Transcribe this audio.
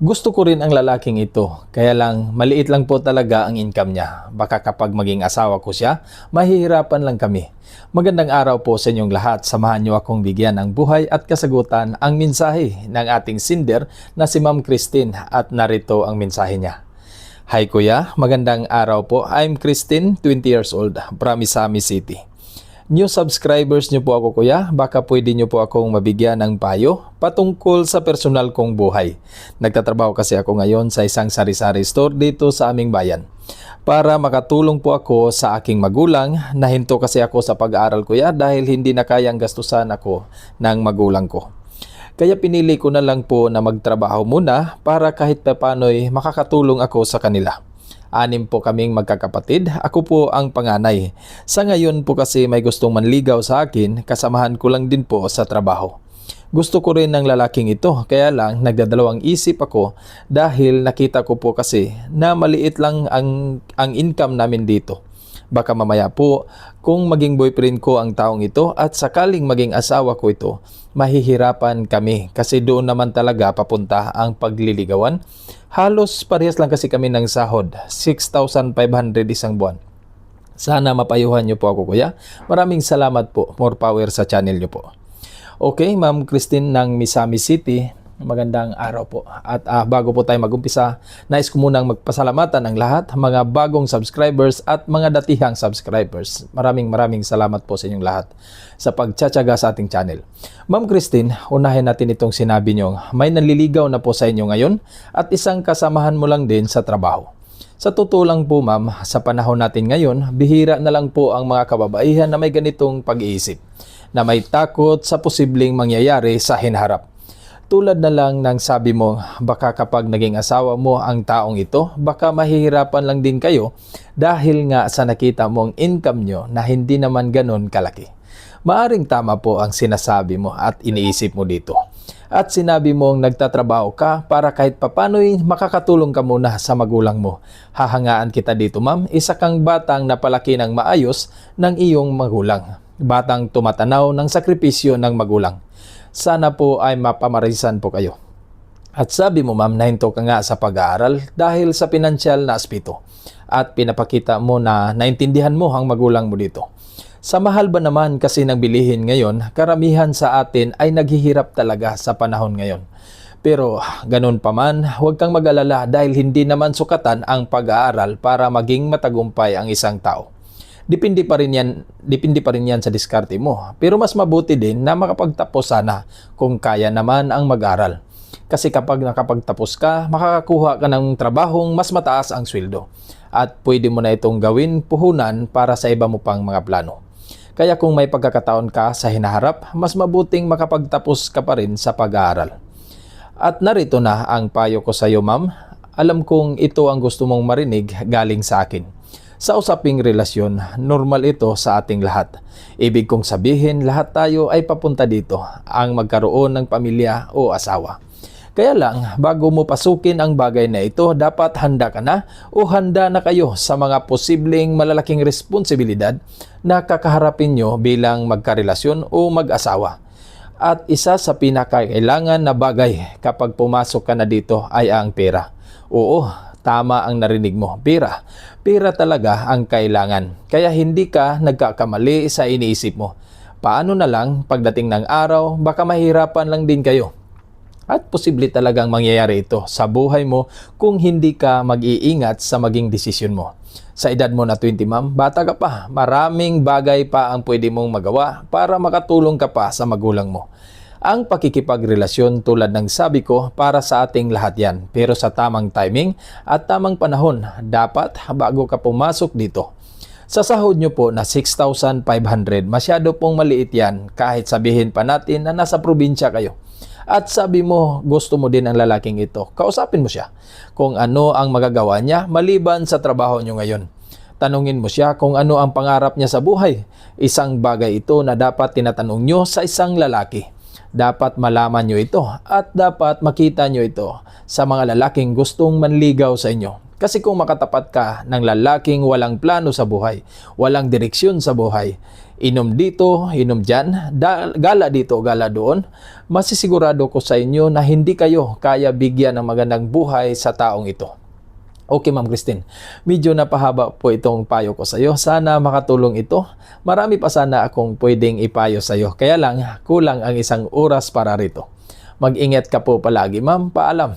Gusto ko rin ang lalaking ito, kaya lang maliit lang po talaga ang income niya. Baka kapag maging asawa ko siya, mahihirapan lang kami. Magandang araw po sa inyong lahat. Samahan niyo akong bigyan ng buhay at kasagutan ang mensahe ng ating sinder na si Ma'am Christine at narito ang mensahe niya. Hi Kuya, magandang araw po. I'm Christine, 20 years old, from Misamis City. New subscribers niyo po ako Kuya, baka pwede niyo po akong mabigyan ng payo patungkol sa personal kong buhay. Nagtatrabaho kasi ako ngayon sa isang sari-sari store dito sa aming bayan. Para makatulong po ako sa aking magulang, nahinto kasi ako sa pag-aaral Kuya dahil hindi na kayang gastusan ako ng magulang ko. Kaya pinili ko na lang po na magtrabaho muna para kahit papano'y makakatulong ako sa kanila. 6 po kaming magkakapatid, ako po ang panganay. Sa ngayon po kasi may gustong manligaw sa akin, kasamahan ko lang din po sa trabaho. Gusto ko rin ng lalaking ito, kaya lang nagdadalawang isip ako dahil nakita ko po kasi na maliit lang ang income namin dito. Baka mamaya po, kung maging boyfriend ko ang taong ito at sakaling maging asawa ko ito, mahihirapan kami kasi doon naman talaga papunta ang pagliligawan. Halos parehas lang kasi kami ng sahod, 6,500 isang buwan. Sana mapayuhan niyo po ako Kuya. Maraming salamat po. More power sa channel niyo po. Okay, Ma'am Christine ng Misamis City, magandang araw po. At bago po tayo mag-umpisa, nais ko munang magpasalamatan ang lahat, mga bagong subscribers at mga datihang subscribers. Maraming salamat po sa inyong lahat sa pagtsatsaga sa ating channel. Ma'am Christine, unahin natin itong sinabi nyo, may nanliligaw na po sa inyo ngayon at isang kasamahan mo lang din sa trabaho. Sa totoo lang po ma'am, sa panahon natin ngayon, bihira na lang po ang mga kababaihan na may ganitong pag-iisip, na may takot sa posibleng mangyayari sa hinaharap. Tulad na lang ng sabi mo, baka kapag naging asawa mo ang taong ito, baka mahihirapan lang din kayo dahil nga sa nakita mong income nyo na hindi naman ganon kalaki. Maaring tama po ang sinasabi mo at iniisip mo dito. At sinabi mong nagtatrabaho ka para kahit papano'y makakatulong ka muna sa magulang mo. Hahangaan kita dito ma'am, isa kang batang napalaki ng maayos ng iyong magulang. Batang tumatanaw ng sakripisyo ng magulang. Sana po ay mapamarisan po kayo. At sabi mo ma'am, nahinto ka nga sa pag-aaral dahil sa pinansyal na aspeto. At pinapakita mo na naintindihan mo ang magulang mo dito. Sa mahal ba naman kasi ng bilihin ngayon, karamihan sa atin ay naghihirap talaga sa panahon ngayon. Pero ganun pa man, huwag kang mag-alala dahil hindi naman sukatan ang pag-aaral para maging matagumpay ang isang tao. Depende pa rin yan sa diskarte mo. Pero mas mabuti din na makapagtapos sana kung kaya naman ang mag-aral. Kasi kapag nakapagtapos ka, makakakuha ka ng trabahong mas mataas ang sweldo. At pwede mo na itong gawin puhunan para sa iba mo pang mga plano. Kaya kung may pagkakataon ka sa hinaharap, mas mabuting makapagtapos ka pa rin sa pag-aaral. At narito na ang payo ko sa iyo ma'am. Alam kong ito ang gusto mong marinig galing sa akin. Sa usaping relasyon, normal ito sa ating lahat. Ibig kong sabihin, lahat tayo ay papunta dito, ang magkaroon ng pamilya o asawa. Kaya lang, bago mo pasukin ang bagay na ito, dapat handa ka na o handa na kayo sa mga posibleng malalaking responsibilidad na kakaharapin nyo bilang magkarelasyon o mag-asawa. At isa sa pinakakailangan na bagay kapag pumasok ka na dito ay ang pera. Oo, tama ang narinig mo, pera. Pera talaga ang kailangan. Kaya hindi ka nagkakamali sa iniisip mo. Paano na lang pagdating ng araw, baka mahirapan lang din kayo. At posible talagang mangyayari ito sa buhay mo kung hindi ka mag-iingat sa maging desisyon mo. Sa edad mo na 20 ma'am, bata ka pa. Maraming bagay pa ang pwede mong magawa para makatulong ka pa sa magulang mo. Ang pakikipagrelasyon tulad ng sabi ko para sa ating lahat yan. Pero sa tamang timing at tamang panahon, dapat bago ka pumasok dito. Sa sahod nyo po na 6,500, masyado pong maliit yan kahit sabihin pa natin na nasa probinsya kayo. At sabi mo, gusto mo din ang lalaking ito. Kausapin mo siya kung ano ang magagawa niya maliban sa trabaho nyo ngayon. Tanungin mo siya kung ano ang pangarap niya sa buhay. Isang bagay ito na dapat tinatanong nyo sa isang lalaki. Dapat malaman nyo ito at dapat makita nyo ito sa mga lalaking gustong manligaw sa inyo. Kasi kung makatapat ka ng lalaking walang plano sa buhay, walang direksyon sa buhay, inom dito, inom dyan, gala dito, gala doon, masisigurado ko sa inyo na hindi kayo kaya bigyan ng magandang buhay sa taong ito. Okay, Ma'am Christine. Medyo napahaba po itong payo ko sa iyo. Sana makatulong ito. Marami pa sana akong pwedeng ipayo sa iyo. Kaya lang, kulang ang isang oras para rito. Mag-ingat ka po palagi, ma'am. Paalam.